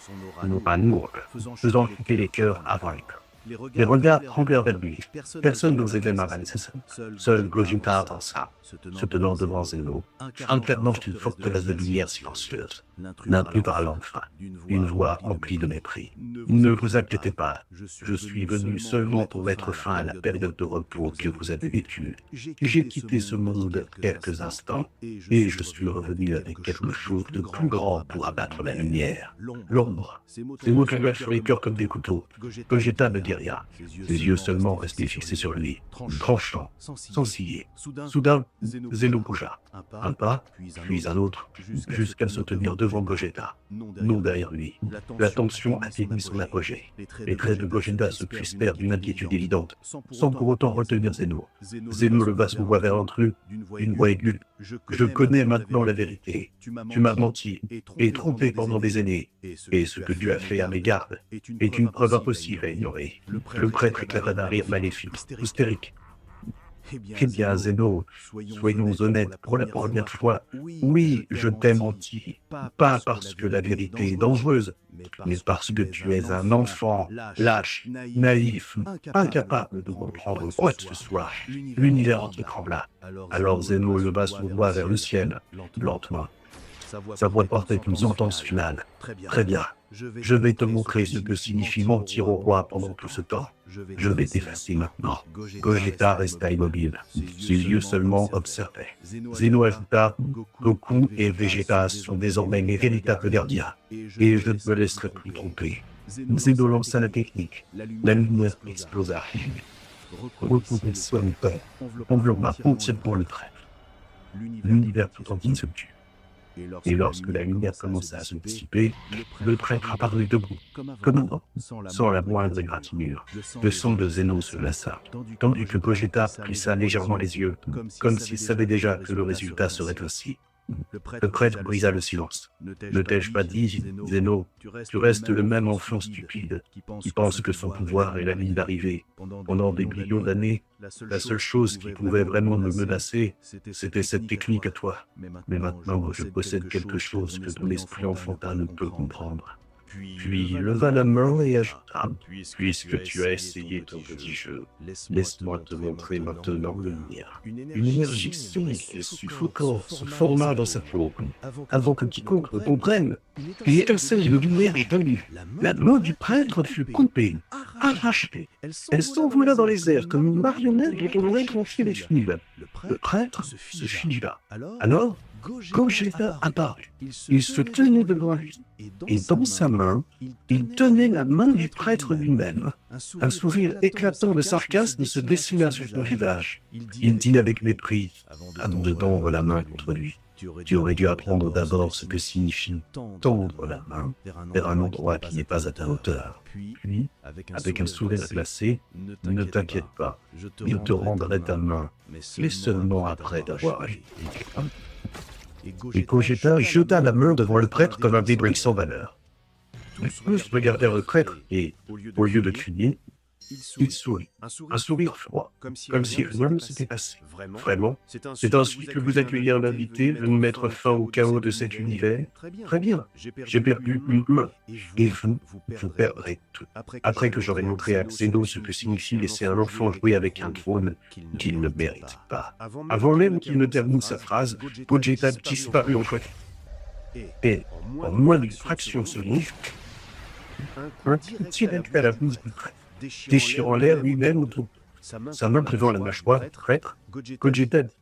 Son aura lourde, faisant chuter les cœurs avant les cœurs. Les regards tremblèrent vers lui. Personne n'osait même avancer seul. Seul Gojita avança, se tenant devant Zeno, incarnant une forteresse de lumière silencieuse. L'intrus parla enfin, d'une voix emplie de mépris. Ne vous inquiétez pas, je suis venu seulement pour mettre fin à la période de repos que vous avez vécue. J'ai quitté ce monde quelques instants, et je suis revenu avec quelque chose de plus grand pour abattre la lumière. L'ombre. Ces mots tombèrent sur les cœurs comme des couteaux. Gogeta ne dit rien. Ses yeux seulement restaient fixés sur lui, tranchant, sans ciller. Soudain, Zeno bougea. Un pas, puis un autre, jusqu'à se tenir devant Gogeta, non derrière lui. La tension atteignit son apogée. Les traits de Gogeta se crispèrent d'une inquiétude évidente, sans pour autant retenir Zeno. Zeno leva son voix vers l'intrus, une voix aiguë. Je connais maintenant la vérité. Tu m'as menti et trompé pendant des années. Et ce que tu as fait à mes gardes est une preuve impossible à ignorer. Le prêtre éclata d'un rire maléfique, hystérique. Eh bien, Zeno, soyons honnêtes pour la première fois. Oui, je t'ai menti. Pas parce que la vérité est dangereuse, mais parce que tu es un enfant, lâche, naïf, incapable de comprendre quoi que ce soit. L'univers en trembla. Alors Zeno leva son doigt vers le ciel, lentement. Sa voix portait une sentence finale. Très bien. Je vais te montrer ce que signifie mentir au roi pendant tout ce temps. Je vais t'effacer maintenant. Gogeta resta immobile. Ses yeux seulement observaient. Zeno ajouta, Goku et Vegeta sont désormais mes véritables gardiens. Et je ne me laisserai plus tromper. Zeno lança la technique. La lumière explosa. Retrouver son père. Enveloppa entièrement le prêtre. L'univers tout entier se tut. Et lorsque la lumière commença à se dissiper, le prêtre apparut debout, comme un homme, sans la moindre égratignure. Le sang de Zeno se lassa, tandis que Gogeta plissa légèrement les yeux, comme s'il savait déjà que le résultat serait ainsi. Le prêtre brisa le silence. Ne t'ai-je pas dit, Zeno, tu restes le même enfant stupide, qui pense que son pouvoir est la ligne d'arrivée. Pendant des millions d'années, la seule chose qui pouvait vraiment me menacer, c'était cette technique à toi. Mais maintenant, je possède quelque chose que ton esprit enfantin ne peut comprendre. Puis leva la main et ajouta, puisque tu as essayé ton petit jeu, laisse-moi te montrer maintenant le mien. Une énergie sonique et suffocante se forma dans sa paume, avant que quiconque ne comprenne. Une étincelle de lumière est venue. La main du prêtre fut coupée, arrachée. Elle s'envola dans les airs comme une marionnette dont on aurait tranché les fils. Le prêtre se figea. Alors, Gogeta apparut. Il se tenait devant lui, et dans sa main, il tenait la main du prêtre lui-même. Un sourire éclatant de sarcasme se dessina sur son visage. Il dit avec mépris, avant de tendre la main contre lui. Tu aurais dû apprendre d'abord ce que signifie tendre la main vers un endroit qui n'est pas à ta hauteur. Puis, avec un sourire glacé, ne t'inquiète pas, il te rendrait ta main, mais seulement après t'avoir agi. Et Gogeta jeta la main devant le prêtre comme un débris sans valeur. Tous regardèrent le prêtre et, au lieu de crier, il sourit. Un sourire froid, comme si rien ne s'était passé. Vraiment, c'est ainsi que vous accueillez un invité de nous mettre fin au chaos de cet univers. Très bien, j'ai perdu une main, et vous perdrez tout. Après que j'aurai montré à Xeno ce que signifie laisser un enfant jouer avec un trône qu'il ne mérite pas. Avant même qu'il ne termine sa phrase, Gogeta disparut en fait. Et, en moins d'une fraction de seconde, un petit à la bouche du prêtre, déchirant l'air lui-même autour. Sa main devant la mâchoire du prêtre, Gogeta dit,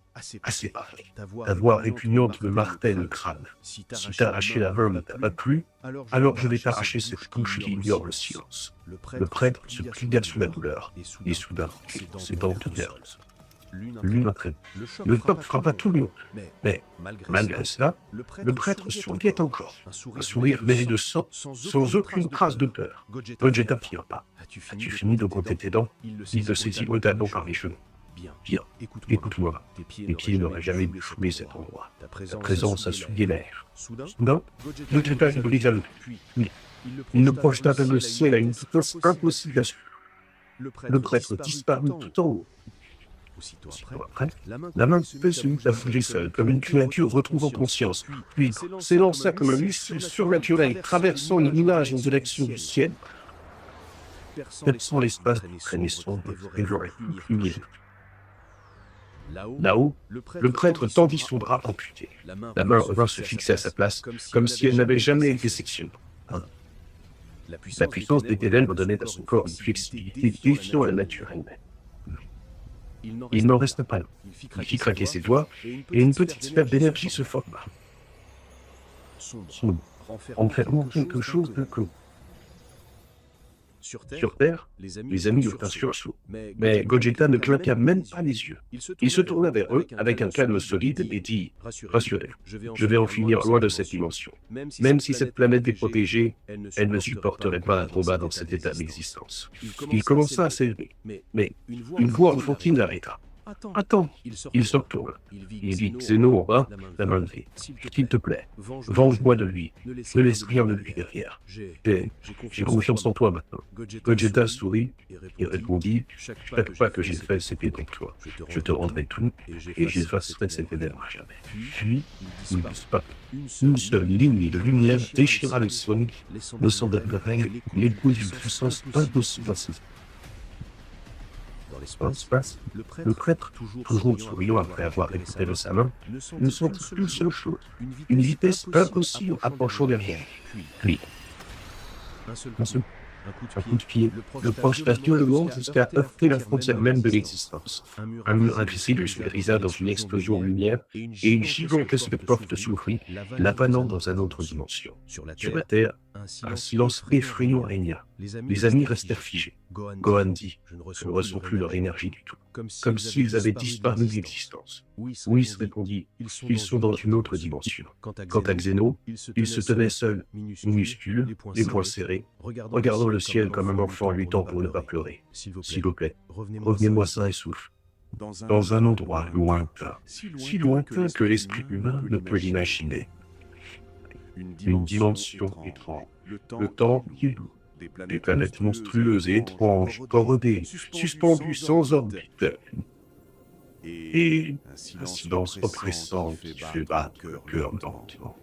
assez parlé. Ta voix répugnante me martèle le crâne. Si t'arracher la main ne t'a pas plu, alors je vais t'arracher cette couche qui ignore le silence. Le prêtre se plia sous la douleur, et soudain, ses dents tournèrent. L'une après l'autre. Le choc frappa tout le monde. Mais, malgré cela, le prêtre souriait encore. Un sourire mêlé de sang, sans aucune trace de peur. Gogeta fit un pas. As-tu fini de compter tes dents? Il le saisit brutalement par les cheveux. Bien, écoute-moi. Tes pieds n'auraient jamais dû fouler cet endroit. Ta présence a souillé l'air. Soudain, Gogeta brisa le puis il le projeta dans le ciel à une vitesse impossible à suivre. Le prêtre disparut tout en haut. Aussitôt après, la main coupée se mit à bouger seule, comme une créature retrouvant conscience, puis s'élança comme un missile surnaturel traversant les nuages en direction du ciel, perçant l'espace d'une traînée sombre et j'aurais pu fuir. Là-haut, le prêtre tendit son bras amputé. La main revint se fixer à sa place, comme si elle n'avait jamais été sectionnée. La puissance des ténèbres donnait à son corps une flexibilité défiant la nature elle-même. Il n'en resta pas là. Il fit craquer ses doigts, et une petite sphère d'énergie se forma. Sombre, enfermant quelque chose de clos. Sur Terre, les amis eurent un sursaut. Mais Gogeta ne claqua même pas les yeux. Il se tourna vers eux avec un calme solide et dit « Rassurez-vous, je vais en finir loin de cette dimension. Même si cette planète est protégée, elle ne supporterait pas un combat dans cet état d'existence. » Il commença à s'élever, mais une voix enfantine l'arrêta. Attends, il se retourne. Il dit Zeno, hein, la main levée. S'il te plaît, venge-moi de lui. Ne laisse rien de lui derrière. J'ai confiance en toi maintenant. Gogeta sourit et répondit chaque fois que j'ai fait, c'était pour toi. Je te rendrai tout et j'effacerai cette énergie à jamais. Puis, il disparaît. Une seule ligne de lumière déchira le sol, laissant derrière l'épouse d'une puissance impossible à saisir. Dans l'espace, le prêtre, toujours souriant après avoir récupéré de sa main, ne sentit qu'une seule chose, une vitesse impossible approchant derrière. Puis, un coup de pied, le proche bastion le long jusqu'à heurter la frontière même de l'existence. Un mur invisible se brisa dans une explosion de lumière et une gigantesque porte s'ouvrit, l'avanant dans une autre dimension. Sur la Terre, un silence effrayant régna. Les amis restèrent figés. Gohan dit « Je ne ressens plus leur énergie du tout. » Comme s'ils avaient disparu de l'existence. Whis répondit « Ils sont dans une autre dimension. » Quant à Xeno, il se tenait seul, minuscule, les poings serrés, regardant le ciel comme un enfant luttant pour ne pas pleurer. « S'il vous plaît, revenez-moi sain et souffle. Dans un endroit lointain, si lointain que l'esprit humain ne peut l'imaginer. Une dimension étrange. Le temps qui est doux. Des planètes monstrueuses et étranges, corrodées, suspendues sans orbite. Et un silence oppressant qui fait battre le cœur lentement.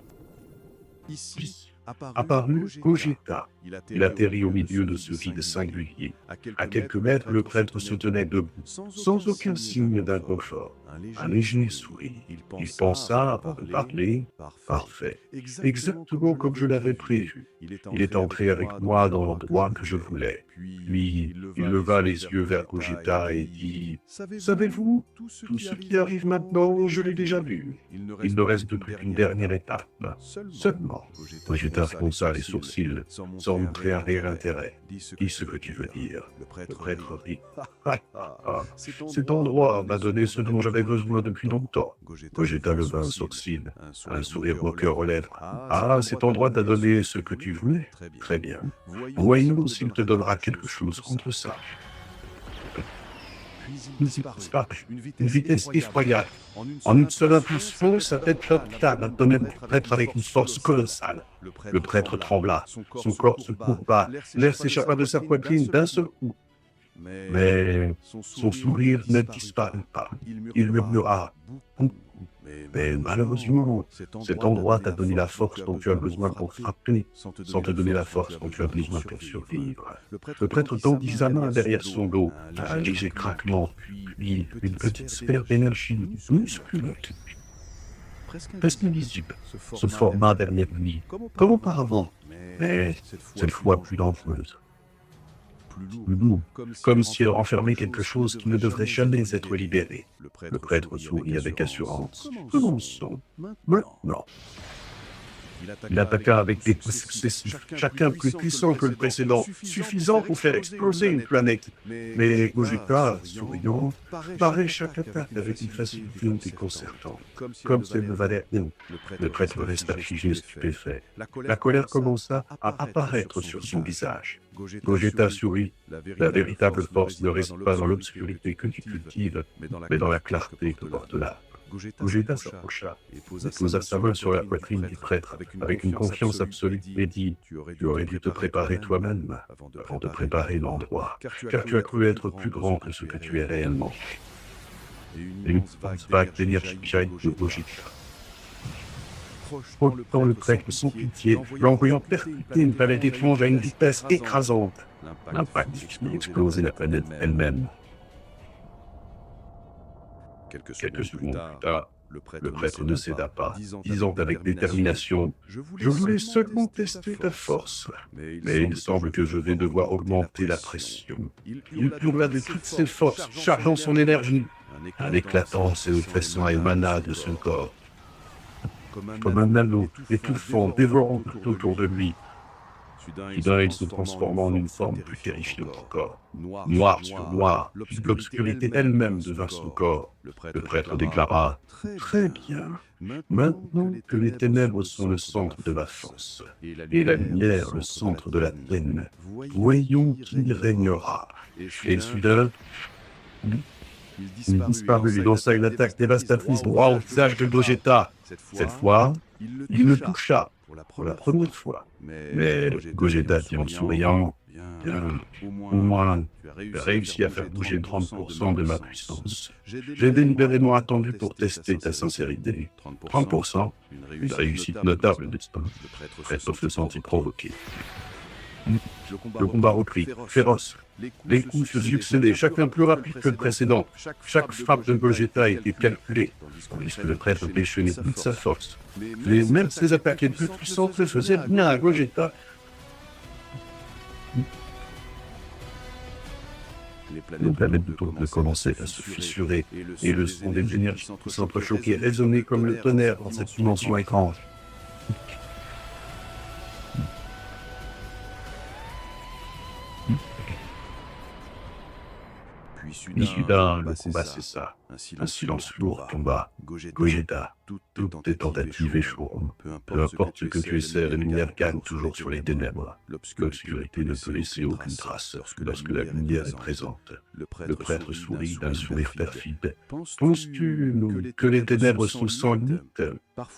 Ici, apparu Gogeta. Il atterrit au milieu de ce vide singulier. À quelques mètres, le prêtre se tenait debout, sans aucun signe d'inconfort. Un léger sourire. Il pensa avant de parler. Parfait. Exactement comme je l'avais prévu. Il est entré avec moi dans l'endroit que je voulais. Puis, il leva les yeux vers Gogeta et dit « Savez-vous, tout ce qui arrive maintenant, je l'ai déjà vu. Il ne reste plus qu'une dernière étape. Seulement. » Gogeta fronça les sourcils, sans montrer un réel intérêt. Dis ce que tu veux dire. Le prêtre rit. Cet endroit m'a donné ce dont j'avais besoin depuis longtemps. Gogeta leva un sourcil, un sourire moqueur aux lèvres. Ah, cet endroit t'a donné ce que tu voulais. Très bien. Voyons s'il te donnera quelque chose contre ça. Il disparut, une vitesse effroyable. En une seule impulsion, sa tête flotta d'un domaine du prêtre avec une force colossale. Le prêtre trembla, son corps se courba, l'air s'échappa de sa poitrine d'un seul coup. Mais son sourire ne disparut pas. Il murmura « Mais malheureusement, cet endroit t'a donné la force dont tu as besoin pour frapper, sans te donner la force dont tu as besoin pour survivre. » Le prêtre tendit sa main derrière son dos, un léger craquement, puis une petite sphère d'énergie musculeuse, presque invisible, se forma derrière lui, comme auparavant, mais cette fois plus dangereuse. Plus lourd, comme si elle renfermait quelque chose qui ne devrait jamais être libéré. Le prêtre sourit avec assurance. Commençons maintenant. Il attaqua avec des coups successifs, chacun plus puissant que le précédent, suffisant pour faire exploser une planète. Mais Gogeta, souriant, parait chaque attaque avec une facilité déconcertante, comme si elle ne valait rien. Le prêtre resta figé, stupéfait. La colère commença à apparaître sur son visage. Gogeta sourit. La véritable force ne réside pas dans l'obscurité que tu cultives, mais dans la clarté que porte l'âme. Gogeta s'approcha et posa sa main sur la poitrine du prêtre avec une confiance absolue et dit « Tu aurais dû te préparer toi-même avant de préparer l'endroit, car tu as cru être plus grand que ce que tu es réellement. » et une immense vague d'énergie jaillit de Gogeta. Projetant le prêtre sans pitié, l'envoyant percuter une planète étrange à une vitesse écrasante. L'impact fit exploser la planète elle-même. Quelques secondes plus tard, le prêtre ne céda pas, disant avec détermination: « Je voulais seulement tester ta force, mais il semble que je vais devoir augmenter la pression. » Il hurla de toutes ses forces, chargeant son énergie. Un éclatant séoufessant émana de son corps, comme un anneau étouffant, dévorant tout autour de lui. Soudain, il se transforma en une forme plus terrifiante encore. Noir sur noir, l'obscurité elle-même devint son corps. Le prêtre déclara: « Très bien. Maintenant que les ténèbres sont le centre de ma force, et la lumière le centre de la tienne, voyons qui régnera. » Et soudain, il disparut et lança une attaque dévastatrice droit au visage de Gogeta. Cette fois, il le toucha pour la première fois. Mais Gogeta dit en souriant: « Bien, au moins, tu as réussi à faire bouger 30% de ma puissance. J'ai délibérément attendu pour tester ta sincérité. 30%, une réussite notable, n'est-ce pas? » Le prêtre se sentit provoqué. Le combat reprit, féroce. Les coups se succédaient, chacun plus rapide que le précédent. Chaque frappe de Gogeta était calculée, tandis que le prêtre déchaînait toute sa force. Mais même ses attaques les plus puissantes se faisaient bien à Gogeta. Les planètes de tourne commençaient à se fissurer, et le son des énergies s'entrechoquait résonnait comme le tonnerre dans cette dimension étrange. Puis soudain, le combat cessa. Un silence lourd tomba. Gogeta, toutes tes tentatives échoueront. Peu importe ce que tu essaies, la lumière gagne toujours sur les ténèbres. L'obscurité ne peut laisser aucune trace lorsque la lumière est présente. Le prêtre sourit d'un sourire perfide. Penses-tu que les ténèbres sont sans limite?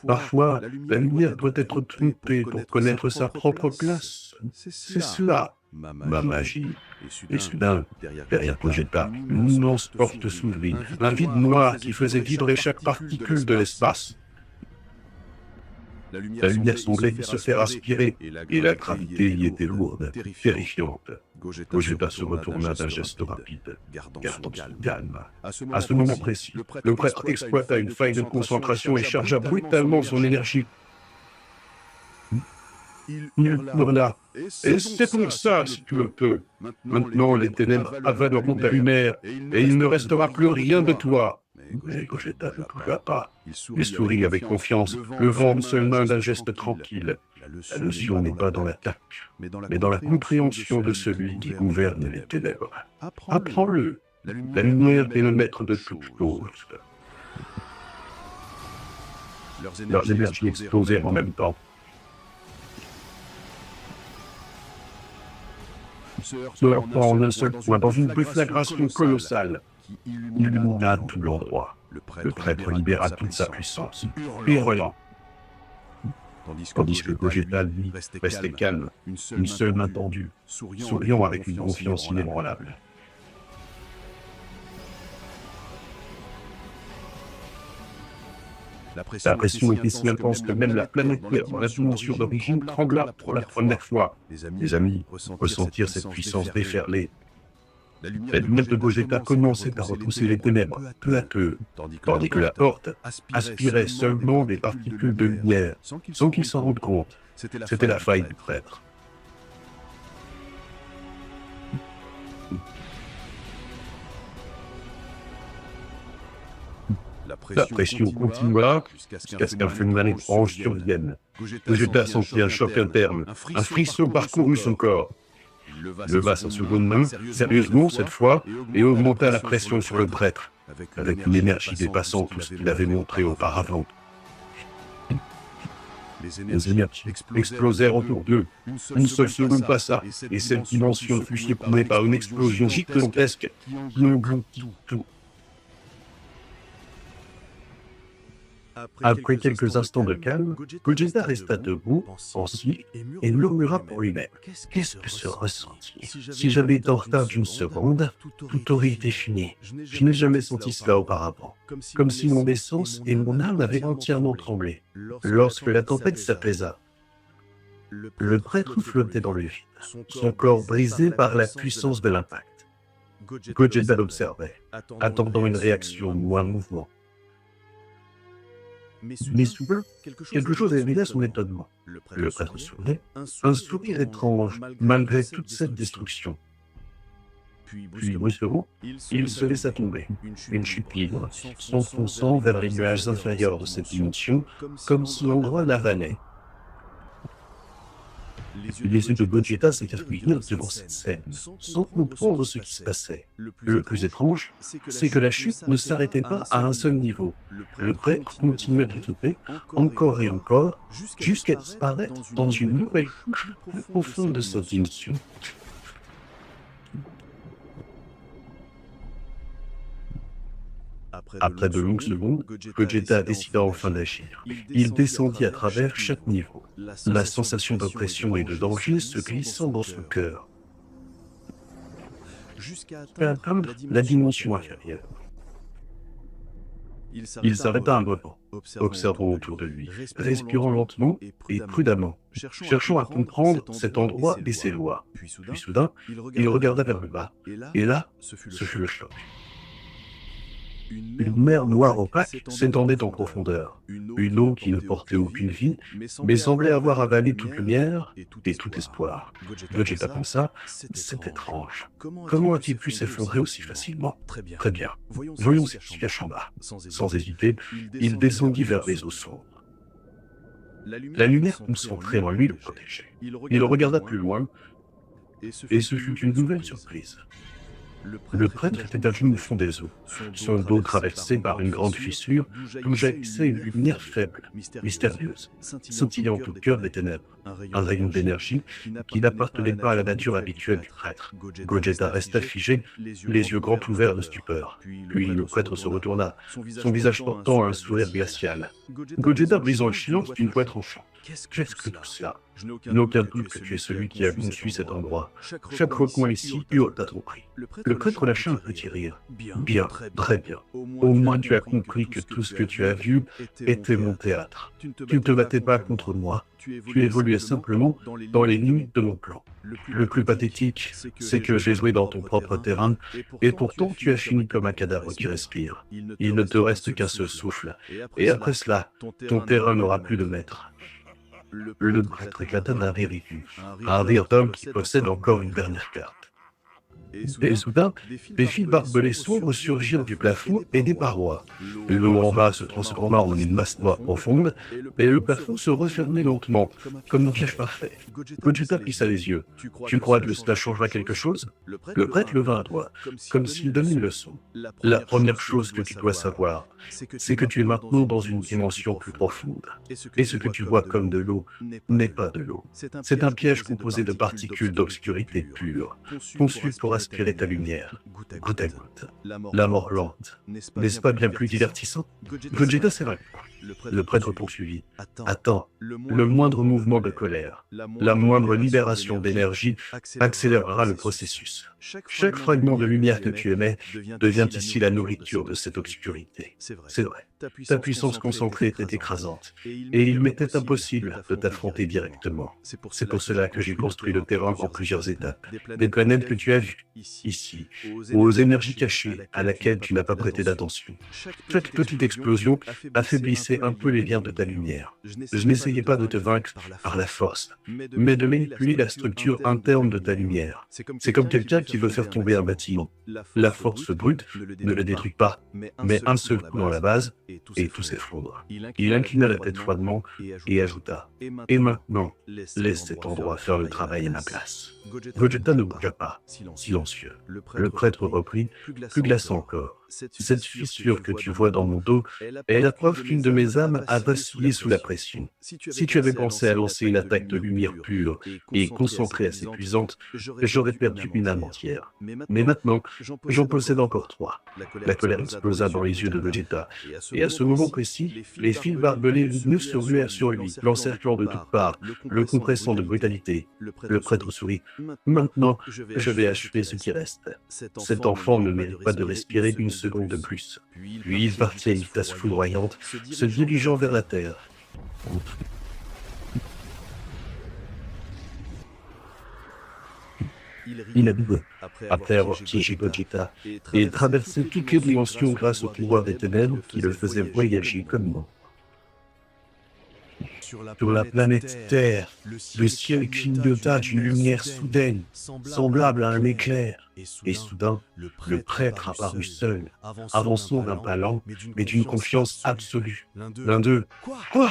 Parfois, la lumière doit être trompée pour connaître sa propre place. C'est cela, ma magie. Et soudain, derrière Gogeta, une immense porte s'ouvrit, un vide noir qui faisait vibrer chaque particule de l'espace. La lumière semblait se faire aspirer, et la gravité y était lourde, terrifiante. Gogeta se retourna d'un geste rapide, gardant son calme. À ce moment précis, le prêtre exploita une faille de concentration et chargea brutalement son énergie. Il hurla: « Et c'est pour ça, si tu le peux. Maintenant, les ténèbres avaleront ta lumière, et il ne restera plus rien de toi. » Mais Gogeta ne bougea pas. Il sourit avec confiance, levant une seule main d'un geste tranquille. La leçon n'est pas dans l'attaque, mais dans la compréhension de celui qui gouverne les ténèbres. Apprends-le. La lumière est le maître de toutes choses. Leurs énergies explosèrent en même temps. Se heurtant en un seul point dans une déflagration colossale, il illumina tout l'endroit. Le prêtre libéra toute sa puissance, hurlant, tandis que Gogeta, lui, restait calme, une seule main tendue, souriant avec une confiance inébranlable. La pression était si intense que même la planète Terre, dans la dimension d'origine, trembla pour la première fois. Les amis ressentirent cette puissance déferler. La lumière de Gogeta commençait à repousser les ténèbres, peu à peu, tandis que la porte aspirait seulement des particules de lumière, sans qu'ils s'en rendent compte. C'était la faille du prêtre. La pression continua jusqu'à ce qu'un phénomène étrange survienne. Gogeta sentit un choc interne, un frisson parcourut son corps. Il leva sa seconde main, sérieusement cette fois, et augmenta la pression sur le prêtre, avec une énergie dépassant tout ce qu'il avait montré auparavant. Les énergies explosèrent autour d'eux. Une seule seconde passa, et cette dimension fut secouée par une explosion gigantesque qui engloutit tout. Après quelques instants de calme, Gogeta resta debout, pensif, et murmura pour lui-même. Qu'est-ce que ce ressenti? Si j'avais été en retard d'une seconde, tout aurait été fini. Je n'ai jamais senti cela auparavant. Comme si mon essence et mon âme avaient entièrement tremblé. Lorsque la tempête s'apaisa, le prêtre flottait dans le vide, son corps brisé par la puissance de l'impact. Gogeta l'observait, attendant une réaction ou un mouvement. Mais soudain, quelque chose éveilla son étonnement. Le prêtre souriait, un sourire étrange, malgré toute cette destruction. Puis, brusquement, il se laissa tomber. Une chute libre, s'enfonçant vers les nuages inférieurs de cette dimension, comme si l'endroit l'avalait. Les yeux de Gogeta s'écarquillèrent devant cette scène, sans comprendre ce qui se passait. Le plus étrange, c'est que la chute ne s'arrêtait pas à un seul niveau. Le prêtre continuait de tomber, encore et encore, jusqu'à disparaître dans une nouvelle couche plus profonde de cette dimension. Après de longues secondes, Gogeta décida enfin d'agir. Il descendit à travers chaque niveau, la sensation d'oppression et de danger se glissant dans son cœur, jusqu'à atteindre la dimension inférieure. Il s'arrêta un moment, observant autour de lui, respirant lentement et prudemment, cherchant à comprendre cet endroit et ses lois. Puis soudain, il regarda vers le bas, et là, ce fut le choc. Une mer noire opaque s'étendait en profondeur, une eau qui ne portait aucune vie, mais semblait avoir avalé toute lumière et tout espoir. Vegeta pensa, c'est étrange. Comment a-t-il pu s'effondrer aussi facilement? Très bien, voyons ce qui se cache en bas. Sans hésiter, il descendit vers les eaux sombres. La lumière concentrée en lui le protégeait. Il regarda plus loin, et ce fut une nouvelle surprise. Le prêtre était à genoux au fond des eaux, son dos traversé par une grande fissure d'où jaillissait une lumière faible, mystérieuse, scintillant au cœur des ténèbres. Un rayon d'énergie qui n'appartenait pas à la nature habituelle du prêtre. Gogeta resta figé, les yeux grands ouverts de stupeur. Puis le prêtre se retourna, son visage portant un sourire glacial. Gogeta brisant le silence d'une voix tranchante. Qu'est-ce que tout cela? Je n'ai aucun doute que tu es celui qui a conçu cet endroit. Chaque recoin ici eut à ton prix. Le prêtre lâcha un petit rire. Bien, très bien. Au moins tu as compris que tout ce que tu as vu était mon théâtre. Tu ne te battais pas contre moi. Tu évoluais simplement dans les limites de mon plan. Le plus pathétique, c'est que j'ai joué dans ton propre terrain, et pourtant tu as fini comme un cadavre qui respire. Il ne te reste qu'un seul souffle. Et après cela, ton terrain n'aura plus de maître. Le prêtre éclata d'un rire aigu, un rire d'homme qui possède encore une dernière carte. Et soudain, des fils barbelés sombres surgirent du plafond et des parois. L'eau en bas se transforma en une masse noire profonde, et le plafond se refermait lentement, comme un piège parfait. Gogeta plissa les yeux. Tu crois que cela changera quelque chose? Le prêtre leva un doigt, comme s'il donnait une leçon. La première chose que tu dois savoir, c'est que tu es maintenant dans une dimension plus profonde. Et ce que tu vois comme de l'eau n'est pas de l'eau. C'est un piège composé de particules d'obscurité pure, conçu pour aspirer ta lumière, goutte à goutte. La mort lente. N'est-ce pas bien plus divertissant? Gogeta s'évanouit. Le prêtre poursuivit. Attends, le moindre mouvement de colère, la moindre libération d'énergie accélérera le processus. Chaque fragment de lumière que tu émets devient ici la nourriture de cette obscurité. C'est vrai. Ta puissance concentrée était écrasante, et il m'était impossible de t'affronter directement. C'est pour cela que j'ai construit le terrain en plusieurs étapes. Des planètes que tu as vues, ici, aux énergies cachées à laquelle tu n'as pas prêté d'attention. Chaque petite explosion affaiblissait un peu les liens de ta lumière. Je n'essayais pas de te vaincre par la force, mais de manipuler la structure interne de ta lumière. C'est comme quelqu'un qui veut faire tomber un bâtiment. La force brute ne le détruit pas, mais un seul coup dans la base, et tout s'effondre. Il inclina la tête froidement et ajouta « Et maintenant, laisse cet endroit faire le travail à ma place. » Gogeta ne bougea pas, silencieux. Le prêtre reprit, plus glaçant encore. Cette fissure que tu vois dans mon dos est la preuve qu'une de mes âmes a vacillé sous la pression. Si tu avais pensé à lancer une attaque de lumière pure et concentrée assez puissante, j'aurais perdu une âme entière. Mais maintenant, j'en possède encore trois. La colère explosa dans les yeux de Vegeta, et à ce moment précis, les fils barbelés lumineux se ruèrent sur lui, l'encerclant de toutes parts, le compressant de brutalité. Le prêtre sourit. Maintenant, je vais achever ce qui reste. Cet enfant ne mérite pas de respirer une seconde de plus. Puis il partit à une vitesse foudroyante, se dirigeant vers la terre. Il a bu, après avoir piégé Gogeta, et traversé toutes les dimensions grâce au pouvoir des ténèbres qui le faisait voyager comme moi. Sur la planète Terre, le ciel clignota d'une lumière soudaine, semblable à un éclair, et soudain, le prêtre apparut seul, avançant d'un pas lent, mais d'une confiance absolue. L'un d'eux, « Quoi?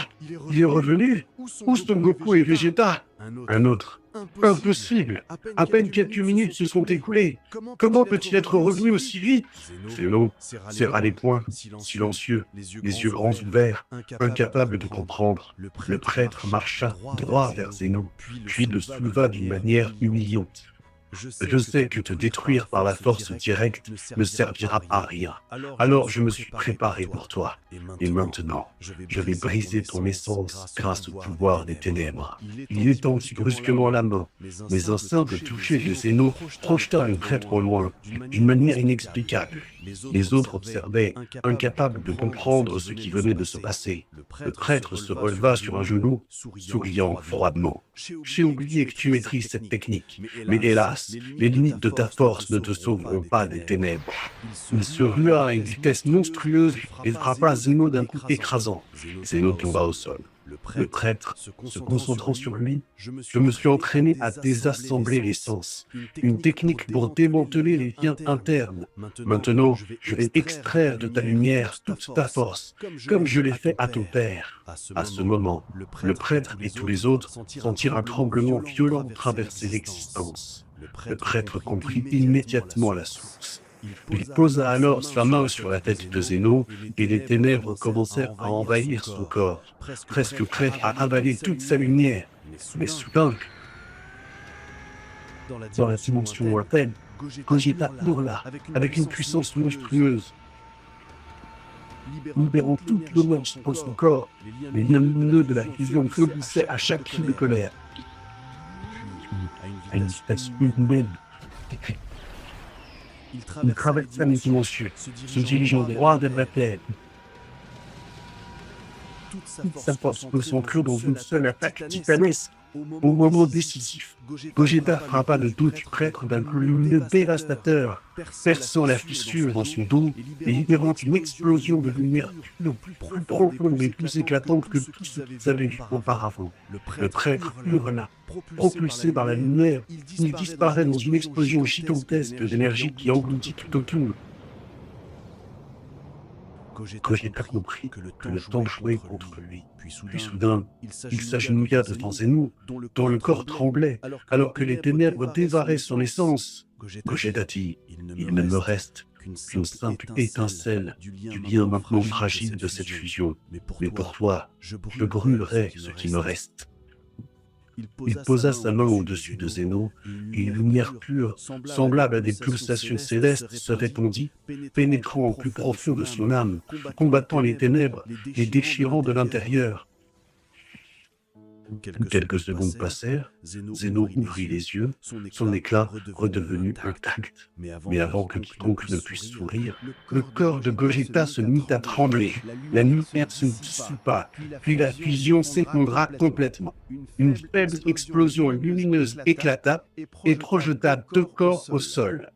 Il est revenu? Où sont Goku et Vegeta ?» Un autre, « Impossible! À peine quelques minutes se sont écoulées. Comment peut-il être revenu aussi vite ?» Zeno serra les poings, silencieux, les yeux grands ouverts, incapable de comprendre. Le prêtre marcha droit vers Zeno, puis le souleva d'une manière humiliante. Je sais que te détruire par la force directe ne servira à rien. Alors je me suis préparé pour toi. Et maintenant, je vais briser ton essence grâce au pouvoir des ténèbres. Il étendit brusquement la main, mais un simple toucher de Zeno projeta le prêtre au loin, d'une manière inexplicable. Les autres observaient, incapables de comprendre ce qui venait de se passer. Le prêtre se releva sur un genou, souriant froidement. « J'ai oublié que tu maîtrises cette technique, mais hélas, les limites de ta force ne te sauveront pas des ténèbres. » Il se rua à une vitesse monstrueuse et frappa Zeno d'un coup écrasant. Zeno tomba au sol. Le prêtre, se concentrant sur lui, je me suis entraîné à désassembler les sens, une technique pour démanteler les liens internes. Maintenant, je vais extraire de ta lumière toute ta force, comme je l'ai fait à ton père. À ce moment, le prêtre et tous les autres sentirent un tremblement violent traverser l'existence. Le prêtre comprit immédiatement la source. Il posa alors sa main sur la tête de Zeno, et les ténèbres commencèrent à envahir son corps, presque prêt à avaler toute sa lumière. Mais soudain, dans la dimension lointaine, Gogeta hurla avec une puissance monstrueuse, libérant toute l'énergie dans son corps. Les liens lumineux de la vision faiblissaient à chaque cri de colère. À une vitesse humaine, il traversa les dimensions, se dirigeant droit vers la terre. Toute sa force concentrée dans une seule attaque titanesque. Au moment décisif, Gogeta frappa le dos du prêtre d'un coup lumineux dévastateur, perçant la fissure dans son dos et libérant une explosion de lumière plus profonde et plus éclatante que tout ce qu'ils avaient vu auparavant. Le prêtre hurla. Propulsé par la lumière, il disparaît dans une explosion gigantesque d'énergie qui engloutit tout autour. Gogeta comprit que le temps jouait contre lui. Puis soudain, il s'agenouilla devant Zeno, dont le corps tremblait, alors que les ténèbres dévaraient son essence. Gogeta dit, « Il ne me reste qu'une simple étincelle du lien maintenant fragile de cette fusion. Mais pour toi, je brûlerai ce qui me reste. » Il posa sa main au-dessus de Zeno, et une lumière pure, semblable à des pulsations célestes, se répandit, pénétrant au plus profond de son âme, combattant les ténèbres et déchirant de l'intérieur. Quelques secondes passèrent, Zeno ouvrit les yeux, son éclat redevenu intact. Mais avant que quiconque ne puisse sourire, le corps de Gogeta se mit à trembler. La lumière se dissipa, puis la fusion s'effondra complètement. Une faible explosion lumineuse éclata et projeta deux corps au sol.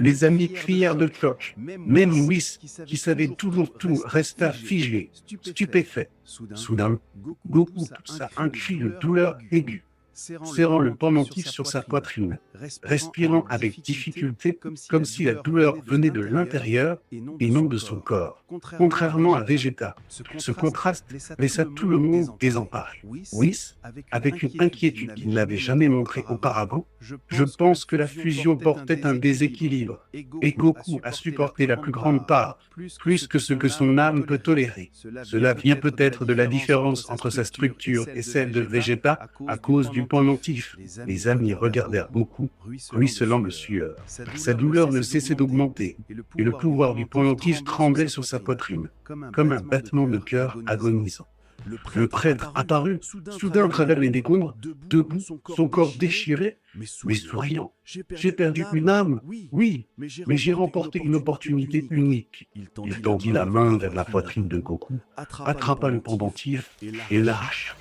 Les amis crièrent de choc. Même Whis, qui savait toujours tout, resta figé, stupéfait. Soudain, Goku poussa un cri de douleur aiguë. serrant le pendentif sur sa poitrine, respirant avec difficulté, comme si la douleur venait de l'intérieur et non de son corps. Contrairement à Vegeta, ce contraste laissa tout le monde désemparé. Whis, avec une inquiétude qu'il n'avait jamais montrée auparavant, je pense que la fusion portait un déséquilibre, et Goku a supporté la plus grande part, plus que ce que son âme peut tolérer. Cela vient peut-être de la différence entre sa structure et celle de Vegeta à cause du pendentif. Les amis regardèrent Goku, ruisselant de sueur. Sa douleur ne cessait d'augmenter, et le pouvoir du pendentif tremblait sur sa poitrine, comme un battement de cœur agonisant. Le prêtre apparut, soudain à travers les décombres, debout, son corps déchiré, mais souriant. J'ai perdu une âme, oui, mais j'ai remporté une opportunité unique. Il tendit la main vers la poitrine de Goku, attrapa le pendentif et l'arracha,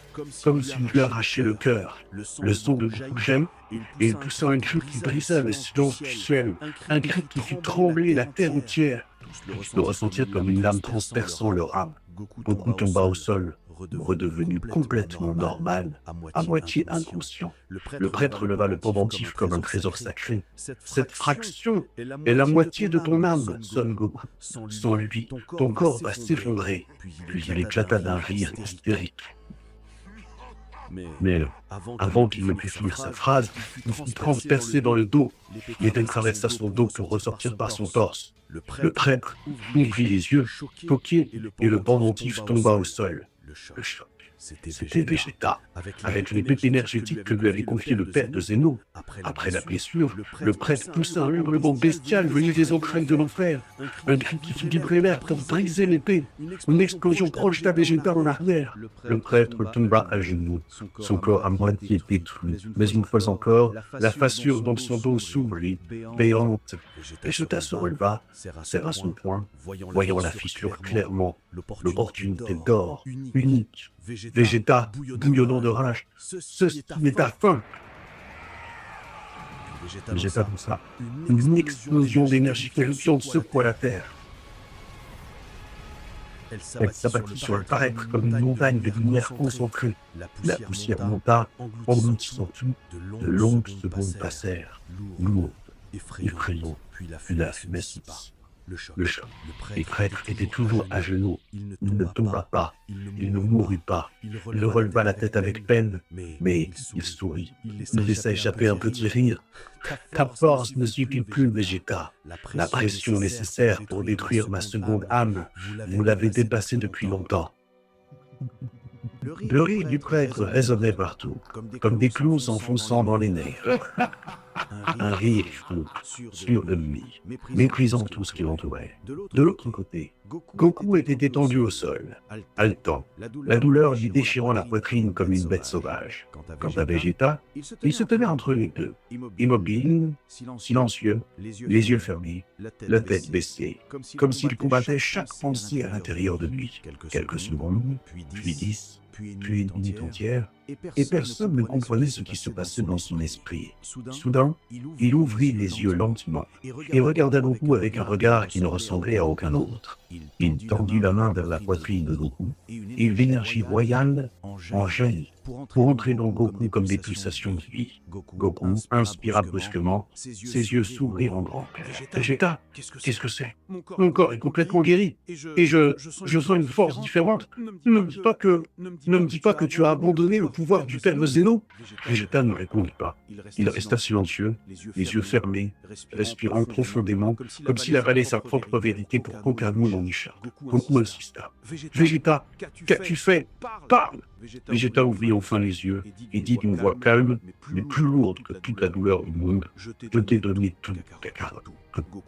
comme s'il lui arrachait le cœur. Le son de Goku gemme, et il poussa un cri qui brisa le silence du ciel, un cri qui fit trembler la terre entière. Tous le ressentirent comme une lame transperçant leur âme. Goku tomba au sol, redevenu complètement normal, à moitié inconscient. Le prêtre leva le pendentif comme un trésor sacré. Cette fraction est la moitié de ton âme, Son Goku. Sans lui, ton corps va s'effondrer. Puis il éclata d'un rire hystérique. Mais avant qu'il ne pût finir sa phrase, il fut transpercé dans le dos. L'épée traversa son dos pour ressortir par son torse. Le prêtre ouvrit les yeux, choqué, et le pendentif tomba au sol. Le choc. C'était Vegeta, avec l'épée énergétique que lui avait confié le père de Zeno. Après la blessure, le prêtre poussa un hurlement bestial venu des entrailles de l'enfer. Un cri qui fit vibrer l'air pour briser l'épée. Une explosion projeta Vegeta en arrière. Le prêtre tomba à genoux, son corps à moitié détruit. Mais une fois encore, la fissure dans son dos s'ouvrit, béante. Vegeta se releva, serra son poing, voyant la fissure clairement. L'opportunité d'or, unique. Vegeta, bouillonnant de rage. Ceci est ta fin. Vegeta poussa. Une explosion d'énergie terrifiante secoua la terre. Elle s'abattit sur le paraître comme une montagne de lumière concentrée. La poussière monta, engloutissant tout. De longues secondes passèrent, lourdes, effrayantes, puis la fumée cessa. Le choc. Les prêtres étaient toujours à genoux. Il ne tomba pas. Il ne mourut pas. Il releva la tête avec peine, mais il sourit. Il laissa échapper un petit rire. Ta force ne suffit plus, Vegeta. La pression nécessaire pour détruire ma seconde âme, vous l'avez dépassée depuis longtemps. Le rire du prêtre résonnait partout, comme des clous s'enfonçant dans les nerfs. Un rire fou, sûr de lui, méprisant tout ce qui l'entourait. De l'autre côté, Goku était étendu au sol, haletant, la douleur lui déchirant la poitrine comme une bête sauvage. Quant à Vegeta, il se tenait entre les deux, immobile, silencieux, les yeux fermés, la tête baissée, comme s'il combattait chaque pensée à l'intérieur de lui. Quelques secondes, puis 10, puis une minute entière, et personne ne comprenait ce qui se passait dans son esprit. Soudain, il ouvrit les yeux lentement et regarda Goku avec un regard qui ne ressemblait à aucun autre. Il tendit la main vers la poitrine de Goku et l'énergie royale en jaillit pour entrer dans Goku comme des pulsations de vie. Goku inspira brusquement, ses yeux s'ouvrirent en grand. Vegeta, qu'est-ce que c'est? Mon corps est complètement guéri et je sens une force différente. Ne me dis pas que tu as abandonné le pouvoir du père de Zeno. Vegeta ne répondit pas. Il resta silencieux, les yeux fermés, respirant profondément, comme s'il avalait sa propre vérité pour qu'aucun mot n'en échappe. Goku insista. Vegeta, qu'as-tu fait? Parle! Vegeta ouvrit enfin les yeux et dit d'une voix calme, mais plus lourde que toute la douleur du monde, « Je t'ai donné tout, Kakarot. »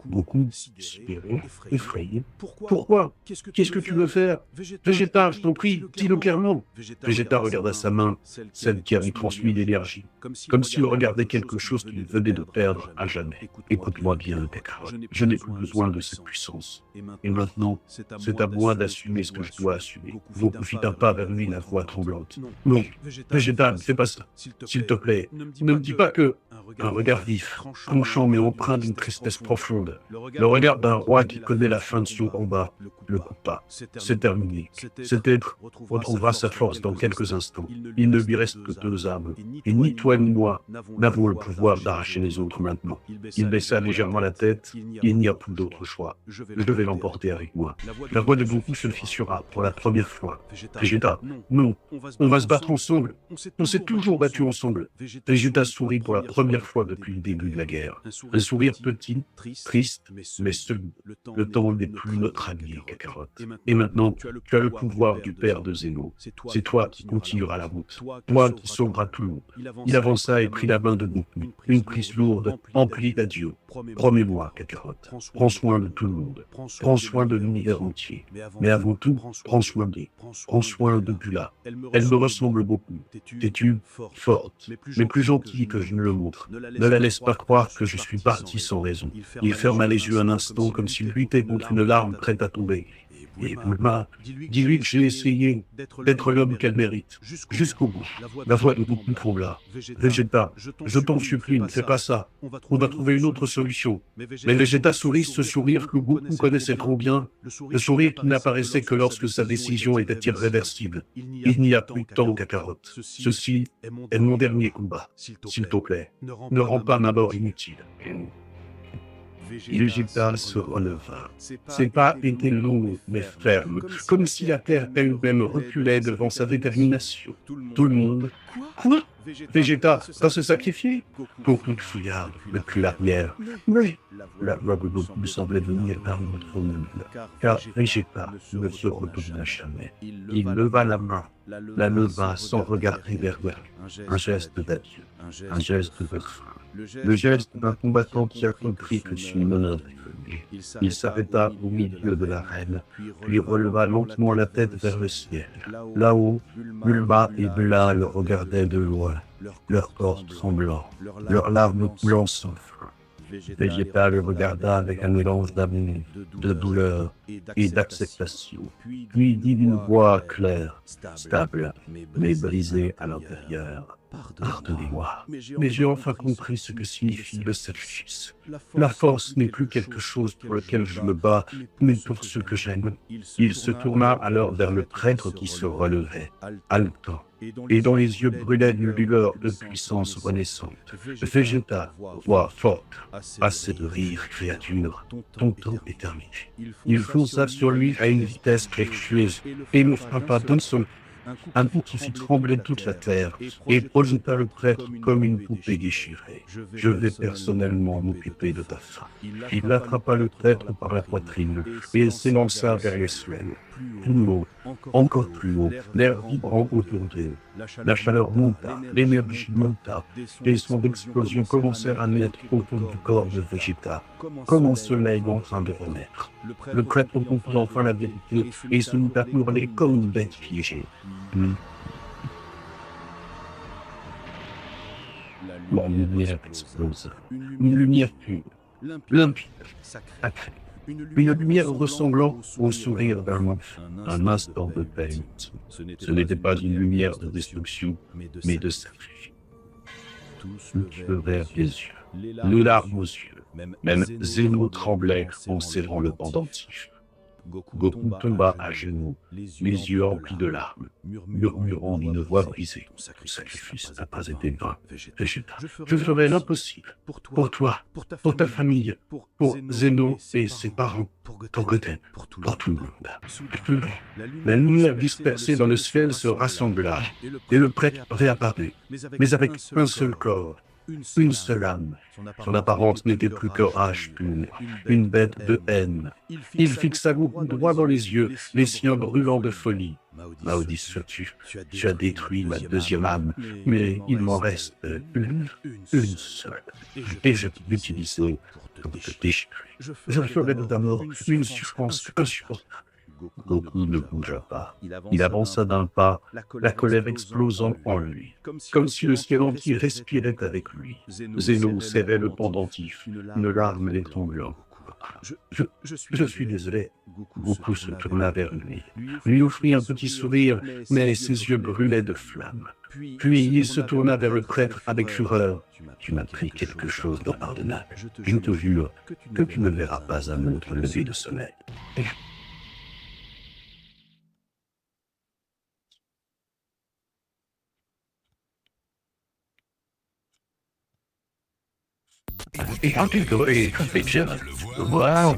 Goku, sidéré, effrayé. « Pourquoi? Qu'est-ce que tu veux faire? Vegeta, je t'en prie, dis-le clairement. » Vegeta regarda sa main, celle qui avait transmis l'énergie, comme s'il regardait quelque chose qu'il venait de perdre à jamais. « Écoute-moi bien, Kakarot. Je n'ai plus besoin de cette puissance. Et maintenant, c'est à moi d'assumer ce que je dois assumer. » Goku fit un pas vers lui, la voix tremblante. « Non, Vegeta, ne fais pas ça. S'il te plaît, ne me dis pas que... » Un regard vif, tranchant mais empreint d'une tristesse profonde, profonde. Le regard d'un roi qui connaît la fin de son combat le coupa. C'est terminé. Cet être retrouvera sa force dans quelques instants. Il ne lui reste que deux âmes. Et ni toi ni moi n'avons le pouvoir d'arracher les autres maintenant. Il baissa légèrement la tête. Il n'y a plus d'autre choix. Je vais l'emporter avec moi. La voix de Goku se fissura pour la première fois. Vegeta, non, on va se battre ensemble. On s'est toujours battu ensemble. Vegeta sourit pour la première fois depuis le début de la guerre. Un sourire petit, triste, mais solide. Le temps n'est plus notre ami, Kakarot. Et maintenant, tu as le pouvoir du père de Zeno. C'est toi qui continueras la route. Toi qui sauveras tout le monde. Il avança et prit la main de Goku. Une prise lourde, emplie d'adieu. Promets-moi, Kakarot. Prends soin de tout le monde. Prends soin de l'univers entier. Mais avant tout, prends soin d'elle. Prends soin de Bula. Elle me ressemble beaucoup. Têtue, forte, mais plus gentille que je ne le montre. Ne la laisse pas croire que je suis parti sans raison. Il ferma les yeux un instant comme s'il luttait contre une larme prête à tomber. Et Bulma, dis-lui que j'ai essayé d'être l'homme qu'elle mérite, jusqu'au bout. La voix de Goku troubla. Vegeta, je t'en supplie, ne fais pas ça. On va trouver une autre solution. Mais Vegeta sourit ce sourire que Goku connaissait trop bien, le sourire qui n'apparaissait que lorsque sa décision était irréversible. Il n'y a plus de temps, Kakarot. Ceci est mon dernier combat. S'il te plaît, ne rends pas ma mort inutile. Vegeta se releva. Ses pas étaient longs mais fermes, comme si la terre elle-même reculait devant sa détermination. Tout le monde. Quoi? Vegeta va se sacrifier? Goku fouilla depuis l'arrière. Mais la voix de Goku semblait venir par notre monde, car Vegeta ne se retourna jamais. Il leva la main, la leva sans regarder vers elle. Un geste d'adieu, un geste de fin. Le geste d'un combattant qui a compris que son honneur est venu. Il s'arrêta au milieu de l'arène, puis releva lentement la tête vers le ciel. Là-haut, Bulma et Bula le regardaient de loin, leur corps tremblant, leurs larmes coulant sans fin. Vegeta le regarda avec un mélange d'amour, de douleur et d'acceptation, puis dit d'une voix claire, stable, mais brisée à l'intérieur. Pardonnez-moi, mais j'ai enfin compris ce que signifie le sacrifice. La force n'est plus quelque chose pour lequel je me bats, mais pour ceux que j'aime. Il se tourna alors vers le prêtre qui se relevait, haletant, et dans les yeux brûlait une lueur de puissance renaissante. Vegeta, voix forte, assez de rire, créature, ton temps est terminé. Il fonça sur lui à une vitesse précieuse et le frappa d'un seul coup. Un coup qui fit trembler toute la terre et projeta le prêtre comme une poupée déchirée. Je vais personnellement m'occuper de ta femme. Il attrapa le prêtre par la poitrine et s'élança vers les cieux. Plus haut, encore plus haut, l'air vibrant autour d'eux. La chaleur monta, l'énergie monta, et son explosion commencèrent à naître autour du corps de Vegeta, comme un soleil en train de renaître. Le prêtre comprit enfin la vérité et se mit à hurler comme une bête piégée. La lumière explosa. Une lumière pure, limpide, sacrée. Une lumière ressemblant au sourire d'un enfant, un instant de paix. Ce n'était pas une lumière de destruction, mais de sacrifice. Tous levèrent les yeux, les larmes aux yeux. Même Zeno tremblait en serrant le pendentif. Goku tomba à genoux, les yeux remplis de larmes, murmurant d'une voix brisée. Ton sacrifice n'a pas été vain. Vegeta, je ferai l'impossible. Pour toi, pour ta famille, pour Zeno et ses parents, pour Goten, pour tout le monde. La lumière dispersée dans le ciel se rassembla, et le prêtre réapparut, mais avec un seul corps. Une seule âme. Son apparence n'était plus que rage pure, une bête de haine. Il fixa Goku droit dans les yeux, les siens brûlants de folie. Maudit sois-tu, tu as détruit ma deuxième âme, mais il m'en reste une seule. Et je peux l'utiliser pour te déchirer. Je ferai de ta mort une souffrance insupportable. Goku ne bougea pas. Il avança d'un pas, la colère explosant en lui, comme si le ciel entier respirait avec lui. Zeno serrait le pendentif, une larme lui tombant. Je suis désolé. Goku se tourna vers lui, lui offrit un petit sourire, mais ses yeux brûlaient de flammes. Puis il se tourna vers le prêtre avec fureur. Tu m'as pris quelque chose d'impardonnable. Je te jure que tu ne verras pas un autre lever de soleil. Et quand tu et voilà,